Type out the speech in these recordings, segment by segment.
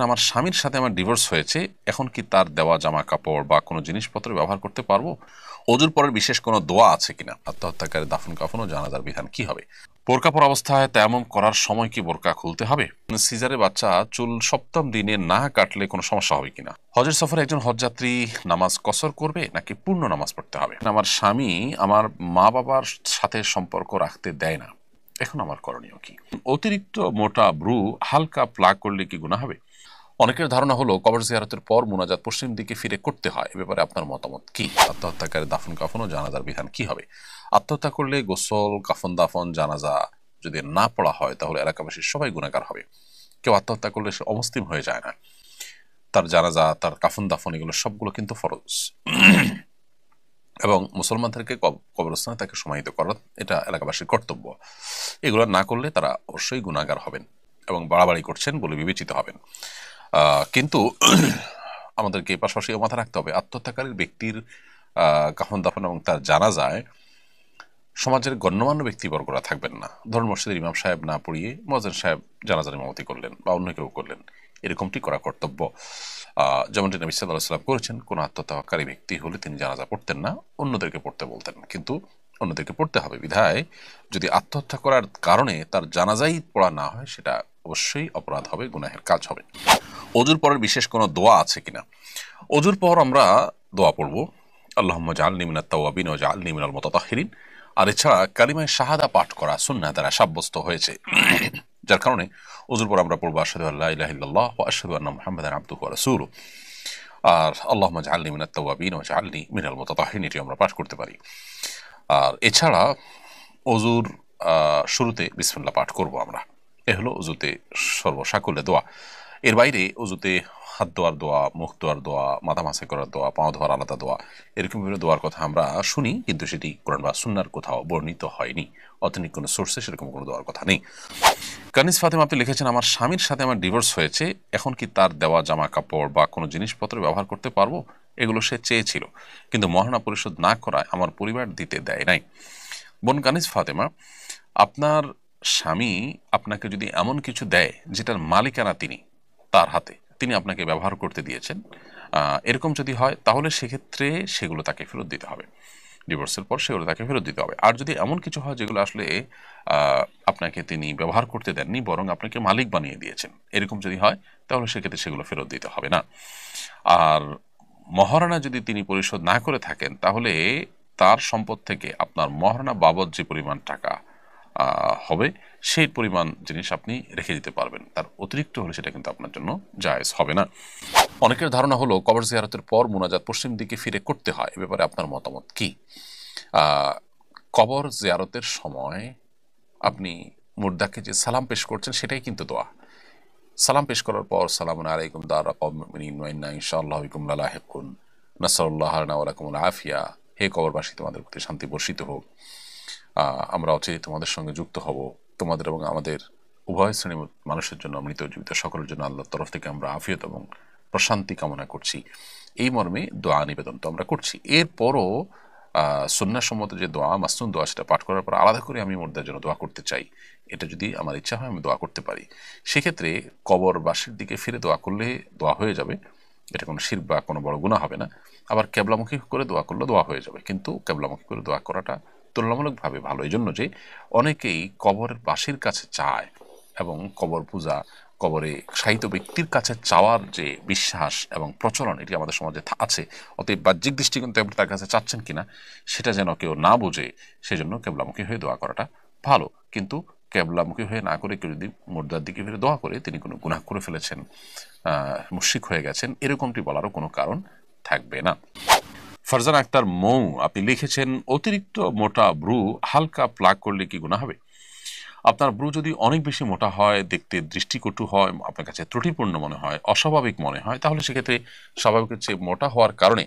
আমার স্বামীর সাথে আমার ডিভোর্স হয়েছে, এখন কি তার দেওয়া জামা কাপড় বা কোনো জিনিসপত্র ব্যবহার করতে পারবো? অজুর পরের বিশেষ কোনো দোয়া আছে কিনা? আত্মহত্যাকারী দাফন কাফন ও জানাজার বিধান কি হবে? বোরকা পরা অবস্থায় তায়াম্মুম করার সময় কি বোরকা খুলতে হবে? সিজারে বাচ্চা চুল সপ্তম দিনে না কাটলে কোনো সমস্যা হবে কিনা? হজের সফরে একজন হজযাত্রী নামাজ কসর করবে নাকি পূর্ণ নামাজ পড়তে হবে? আমার স্বামী আমার মা বাবার সাথে সম্পর্ক রাখতে দেয় না, এখন আমার করণীয় কি? অতিরিক্ত মোটা ব্রু হালকা প্লাগ করলে কি গুনাহ হবে? অনেকের ধারণা হলো কবর জিয়ারতের পর মুনাজাত পশ্চিম দিকে ফিরে করতে হয়, এ ব্যাপারে আপনার মতামত কি? আত্মহত্যাকারী দাফন কাফন ও জানাজার বিধান কি হবে? আত্মহত্যা করলে গোসল, কাফন দাফন, জানাজা যদি না পড়া হয় তাহলে এলাকাবাসীর সবাই গুনাহগার হবে। কেউ আত্মহত্যা করলে সে অমুসলিম হয়ে যায় না, তার জানাজা, তার কাফন দাফন এগুলো সবগুলো কিন্তু ফরজ এবং মুসলমানদেরকে কবরস্থানে তাকে সমাহিত করা এটা এলাকাবাসীর কর্তব্য। এগুলো না করলে তারা অবশ্যই গুনাহগার হবেন এবং বাড়াবাড়ি করছেন বলে বিবেচিত হবেন। কিন্তু আমাদেরকে পাশাপাশি মাথায় রাখতে হবে, আত্মহত্যাকারী ব্যক্তির কাফন দাফন এবং তার জানাজায় সমাজের গণ্যমান্য ব্যক্তিবর্গরা থাকবেন না। ধরুন মসজিদের ইমাম সাহেব না পড়িয়ে মুয়াজ্জিন সাহেব জানাজার ইমামতি করলেন বা অন্য কেউ করলেন, এরকমটি করা কর্তব্য। যেমনটি নবী সাল্লাল্লাহু আলাইহি ওয়াসাল্লাম করেছেন, কোনো আত্মহত্যাকারী ব্যক্তি হলে তিনি জানাজা পড়তেন না, অন্যদেরকে পড়তে বলতেন, কিন্তু অন্যদেরকে পড়তে হবে বিধায় যদি আত্মহত্যা করার কারণে তার জানাজাই পড়া না হয় সেটা অবশ্যই অপরাধ হবে, গুনাহের কাজ হবে। অজুর পরের বিশেষ কোনো দোয়া আছে কিনা? অজুর পর আমরা দোয়া পড়ব, আল্লাহুম্মা জাআলনি মিনাত তাওয়াবিন ওয়া জাআলনি মিনাল মুতাতাহহিরিন। আর এছাড়া কালিমায়ে শাহাদা পাঠ করা সুন্নাহ দ্বারা সাব্যস্ত হয়েছে, যার কারণে অজুর পর আমরা পড়ব আশহাদু আল্লা ইলাহা ইল্লাল্লাহ ওয়া আশহাদু আন্না মুহাম্মাদান আবদুহু ওয়া রাসূলুহু। আর আল্লাহুম্মা জাআলনি মিনাত তাওয়াবিন ওয়া জাআলনি মিনাল মুতাতাহহিরিন এটি আমরা পাঠ করতে পারি। আর এছাড়া অজুর শুরুতে বিসমিল্লাহ পাঠ করব আমরা, এ হলো অজুতে সর্বসাকুল্যে দোয়া। এর বাইরে অজুতে হাত ধোয়ার দোয়া, মুখ ধোয়ার দোয়া, মাথা মাসাই করার দোয়া, পা ধোয়ার আলাদা দোয়া, এরকম বিভিন্ন দোয়ার কথা আমরা শুনি, কিন্তু সেটি কোরআন বা সুন্নাহর কোথাও বর্ণিত হয়নি। অথেন্টিক কোনো সোর্সে সেরকম কোনো দোয়ার কথা নেই। কানিজ ফাতেমা আপনি লিখেছেন, আমার স্বামীর সাথে আমার ডিভোর্স হয়েছে, এখন কি তার দেওয়া জামা কাপড় বা কোনো জিনিসপত্র ব্যবহার করতে পারবো? এগুলো সে চেয়েছিল, কিন্তু মহারণা পরিশোধ না করায় আমার পরিবার দিতে দেয় নাই। বোন কানিজ ফাতেমা, আপনার স্বামী আপনাকে যদি এমন কিছু দেয় যেটার মালিকানা তিনি, তার হাতে, তিনি আপনাকে ব্যবহার করতে দিয়েছেন, এরকম যদি হয় তাহলে সেক্ষেত্রে সেগুলো তাকে ফেরত দিতে হবে। ডিভোর্সের পর সেগুলো তাকে ফেরত দিতে হবে। আর যদি এমন কিছু হয় যেগুলো আসলে আপনাকে তিনি ব্যবহার করতে দেননি, বরং আপনাকে মালিক বানিয়ে দিয়েছেন, এরকম যদি হয় তাহলে সেক্ষেত্রে সেগুলো ফেরত দিতে হবে না। আর মহারণা যদি তিনি পরিশোধ না করে থাকেন তাহলে তার সম্পদ থেকে আপনার মহারণা বাবদ যে পরিমাণ টাকা হবে সেই পরিমাণ জিনিস আপনি রেখে দিতে পারবেন, তার অতিরিক্ত হলে সেটা কিন্তু আপনার জন্য জায়েজ হবে না। অনেকের ধারণা হলো কবর জিয়ারতের পর মুনাজাত পশ্চিম দিকে ফিরে করতে হয়, এ ব্যাপারে আপনার মতামত কি? কবর জিয়ারতের সময় আপনি মুর্দাকে যে সালাম পেশ করছেন সেটাই কিন্তু দোয়া। সালাম পেশ করার পর সালামুন আলাইকুম দারা কওমিন মুমিনিন ওয়া ইন্না ইনশাআল্লাহু বিকুম লালাহিকুন, নাসাল্লাহু লানা ওয়া লাকুমুল আফিয়া, হে কবরবাসী তোমাদের প্রতি শান্তি বর্ষিত হোক, আমরা অচিরেই তোমাদের সঙ্গে যুক্ত হব, তোমাদের এবং আমাদের উভয় শ্রেণীর মানুষের জন্য, মৃত জীবিত সকলের জন্য আল্লাহর তরফ থেকে আমরা আফিয়ত এবং প্রশান্তি কামনা করছি, এই মর্মে দোয়া নিবেদন তো আমরা করছি। এরপরও সুন্নাহসম্মত যে দোয়া, মাসনুন দোয়া, সেটা পাঠ করার পর আলাদা করে আমি মুর্দার জন্য দোয়া করতে চাই, এটা যদি আমার ইচ্ছা হয় আমি দোয়া করতে পারি। সেক্ষেত্রে কবরবাসীর দিকে ফিরে দোয়া করলে দোয়া হয়ে যাবে, এটা কোনো শিরক বা কোনো বড় গুনাহ হবে না। আবার কেবলামুখী করে দোয়া করলে দোয়া হয়ে যাবে, কিন্তু কেবলামুখী করে দোয়া করাটা তুলনামূলকভাবে ভালো, এই জন্য যে অনেকেই কবরের বাসীর কাছে চায় এবং কবর পূজা, কবরে শায়িত ব্যক্তির কাছে চাওয়ার যে বিশ্বাস এবং প্রচলন এটি আমাদের সমাজে আছে। অতএব বাহ্যিক দৃষ্টিকোণ থেকে আপনি তার কাছে চাচ্ছেন কিনা সেটা যেন কেউ না বোঝে, সেজন্য কেবলামুখী হয়ে দোয়া করাটা ভালো। কিন্তু কেবলামুখী হয়ে না করে কেউ যদি মুর্দার দিকে ফিরে দোয়া করে তিনি কোনো গুনাহ করে ফেলেছেন, মুশরিক হয়ে গেছেন, এরকমটি বলারও কোনো কারণ থাকবে না। ফারজানা আক্তার মৌ আপনি লিখেছেন, অতিরিক্ত মোটা ব্রু হালকা প্লাগ করলে কি গুনাহ হবে? আপনার ব্রু যদি অনেক বেশি মোটা হয়, দেখতে দৃষ্টিকটু হয়, আপনার কাছে ত্রুটিপূর্ণ মনে হয়, অস্বাভাবিক মনে হয়, তাহলে সেক্ষেত্রে স্বাভাবিকের চেয়ে মোটা হওয়ার কারণে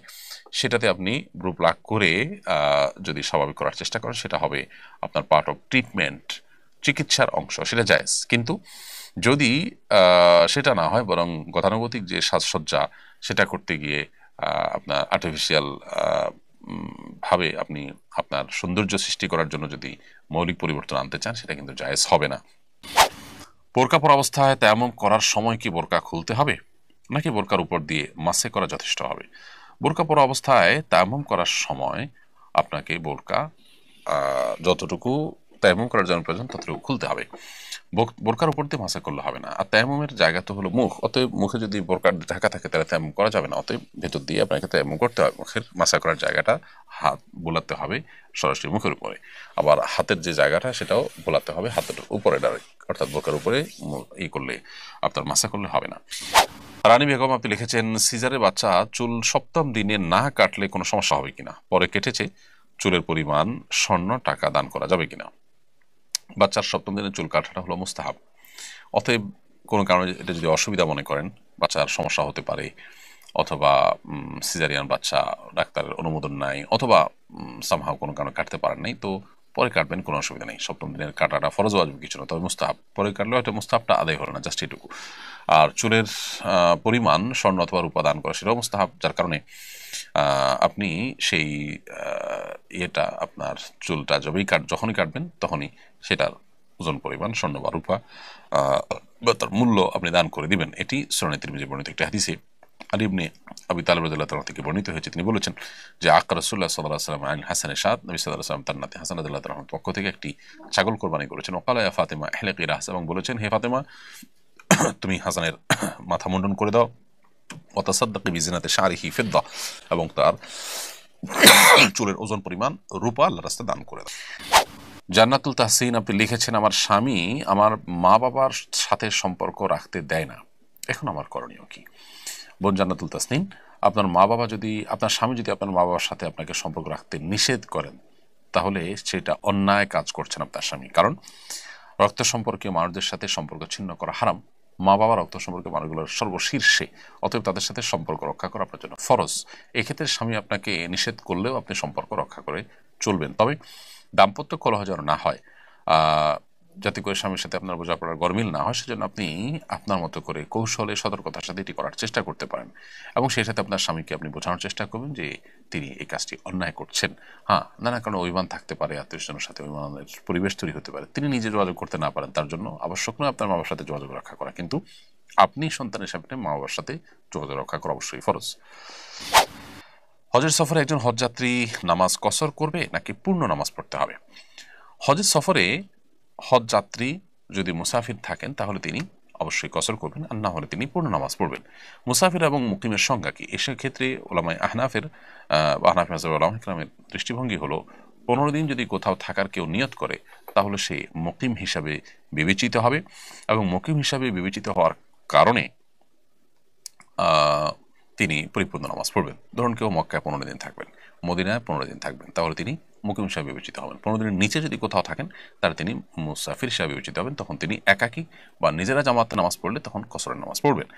সেটাতে আপনি ব্রু প্লাগ করে যদি স্বাভাবিক করার চেষ্টা করেন সেটা হবে আপনার পার্ট অফ ট্রিটমেন্ট, চিকিৎসার অংশ, সেটা জায়েজ। কিন্তু যদি সেটা না হয়, বরং গতানুগতিক যে সাজসজ্জা সেটা করতে গিয়ে আপনার আর্টিফিশিয়াল ভাবে আপনি আপনার সৌন্দর্য সৃষ্টি করার জন্য যদি মৌলিক পরিবর্তন আনতে চান, সেটা কিন্তু জায়েজ হবে না। বোরকা পরা অবস্থায় তায়াম্মুম করার সময় কি বোরকা খুলতে হবে নাকি বোরকার উপর দিয়ে মাসে করা যথেষ্ট হবে? বোরকা পরা অবস্থায় তায়াম্মুম করার সময় আপনাকে বোরকা যতটুকু তায়াম্মুম করার জন্য প্রয়োজন ততটুকু খুলতে হবে। বোরকার উপর দিয়ে মাসা করলে হবে না। আর তায়াম্মুমের জায়গা তো হলো মুখ, অতএব মুখে যদি বোরকার ঢাকা থাকে তাহলে তায়াম্মুম করা যাবে না। অতএব ভেতর দিয়ে আপনাকে তায়াম্মুম করতে হবে। মুখের মাসা করার জায়গাটা হাত বোলাতে হবে সরাসরি মুখের উপরে, আবার হাতের যে জায়গাটা সেটাও বোলাতে হবে হাতের উপরে ডাইরেক্ট, অর্থাৎ বোরকার উপরে করলে আপনার মাসা করলে হবে না। রানী বেগম আপনি লিখেছেন, সিজারের বাচ্চা চুল সপ্তম দিনে না কাটলে কোনো সমস্যা হবে কিনা, পরে কেটেছে, চুলের পরিমাণ স্বর্ণ টাকা দান করা যাবে কিনা? বাচ্চার সপ্তম দিনে চুল কাটাটা হলো মুস্তাহাব। অতএব কোনো কারণে এটা যদি অসুবিধা মনে করেন, বাচ্চার সমস্যা হতে পারে, অথবা সিজারিয়ান বাচ্চা, ডাক্তারের অনুমোদন নাই, অথবা সামহাও কোনো কারণে কাটতে পারেন নাই, তো পরে কাটবেন, কোনো অসুবিধা নেই। সপ্তম দিনের কাটাটা ফরজ ওয়াজিব কিছু না, তবে মুস্তাহাব। পরে কাটলে হয়তো মুস্তাহাবটা আদায় হলো না, জাস্ট এটুকু। আর চুলের পরিমাণ স্বর্ণ অথবা রূপা দান করা সেটাও মুস্তাহাব, যার কারণে আপনি সেই ইয়েটা আপনার চুলটা যখনই কাটবেন তখনই সেটার ওজন পরিমাণ স্বর্ণ বা রূপা বা তার মূল্য আপনি দান করে দিবেন। এটি সুনানে তিরমিজি বর্ণিত একটি হাদিসে আলী ইবনে আবি তালিব রাদিয়াল্লাহু তাআলা থেকে বর্ণিত হয়েছে। তিনি বলেছেন যে আকা রাসূলুল্লাহ সাল্লাল্লাহু আলাইহি ওয়াসাল্লাম আন হাসানের সাদ, নবী সাল্লাল্লাহু আলাইহি ওয়াসাল্লাম তার নাতি হাসান রাদিয়াল্লাহু তাআলার পক্ষ থেকে একটি ছাগল কোরবানি করেছেন। ওয়াকালা ইয়া ফাতিমা ইহলিকি রাস, এবং বলেছেন, হে ফাতেমা, তুমি হাসানের মাথা মুন্ডন করে দাও। ওয়া তাসাদ্দাকি বিজিনাতি শারিহি ফিদ্দা, এবং তার চুলের ওজন পরিমাণ রূপা আল্লাহর রাস্তায় দান করে দাও। জান্নাতুল তাহসিন আপনি লিখেছেন, আমার স্বামী আমার মা বাবার সাথে সম্পর্ক রাখতে দেয় না, এখন আমার করণীয় কি? বোন জান্নাতুল তাসনিম, আপনার স্বামী যদি আপনার মা বাবার সাথে আপনাকে সম্পর্ক রাখতে নিষেধ করেন, তাহলে সেটা অন্যায় কাজ করছেন আপনার স্বামী। কারণ রক্ত সম্পর্কীয় মানুষদের সাথে সম্পর্ক ছিন্ন করা হারাম। মা বাবা রক্ত সম্পর্কীয় মানুষগুলোর সর্বশীর্ষে, অতএব তাদের সাথে সম্পর্ক রক্ষা করা আপনার জন্য ফরজ। এক্ষেত্রে স্বামী আপনাকে নিষেধ করলেও আপনি সম্পর্ক রক্ষা করে চলবেন। তবে দাম্পত্য কলহ যেন না হয়, যাতে করে স্বামীর সাথে আপনার বোঝাপড়ার গরমিল না হয়, সেজন্য আপনি আপনার মতো করে কৌশলে সতর্কতার সাথে এটি করার চেষ্টা করতে পারেন, এবং সেই সাথে আপনার স্বামীকে আপনি বোঝানোর চেষ্টা করবেন যে তিনি এই কাজটি অন্যায় করছেন। হ্যাঁ, নানা কারণে অভিমান থাকতে পারে, আত্মীয়স্বজনের সাথে অভিমানের পরিবেশ তৈরি হতে পারে, তিনি নিজে যোগাযোগ করতে না পারেন, তার জন্য আবশ্যক নয় আপনার মা বাবার সাথে যোগাযোগ রক্ষা করা, কিন্তু আপনি সন্তানের সামনে মা বাবার সাথে যোগাযোগ রক্ষা করা অবশ্যই ফরজ। হজের সফরে একজন হজযাত্রী নামাজ কসর করবে নাকি পূর্ণ নামাজ পড়তে হবে? হজের সফরে হজযাত্রী যদি মুসাফির থাকেন তাহলে তিনি অবশ্যই কসর করবেন, আর না হলে তিনি পূর্ণ নামাজ পড়বেন। মুসাফির এবং মুকিমের সংজ্ঞা কি? এসব ক্ষেত্রে ওলামায়ে আহনাফের ওলামা ইকরামের দৃষ্টিভঙ্গি হলো, 15 দিন যদি কোথাও থাকার কেউ নিয়ত করে তাহলে সে মুকিম হিসাবে বিবেচিত হবে, এবং মুকিম হিসাবে বিবেচিত হওয়ার কারণে তিনি পরিপূর্ণ নামাজ পড়বেন। ধরুন কেউ মক্কায় 15 দিন থাকবেন, মদিনায় 15 দিন থাকবেন, তাহলে তিনি মুকিম হিসাবে বিবেচিত হবেন। 15 দিনের নিচে যদি কোথাও থাকেন তাহলে তিনি মুসাফির হিসাবে বিবেচিত হবেন, তখন তিনি একাকী বা নিজেরা জামাতে নামাজ পড়লে তখন কসরের নামাজ পড়বেন।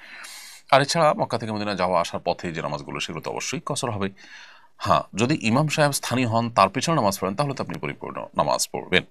আর এছাড়া মক্কা থেকে মদিনা যাওয়া আসার পথে যে নামাজগুলো সেগুলো তো অবশ্যই কসর হবে। হ্যাঁ, যদি ইমাম সাহেব স্থানীয় হন, তার পেছনে নামাজ পড়েন, তাহলে তো আপনি পরিপূর্ণ নামাজ পড়বেন।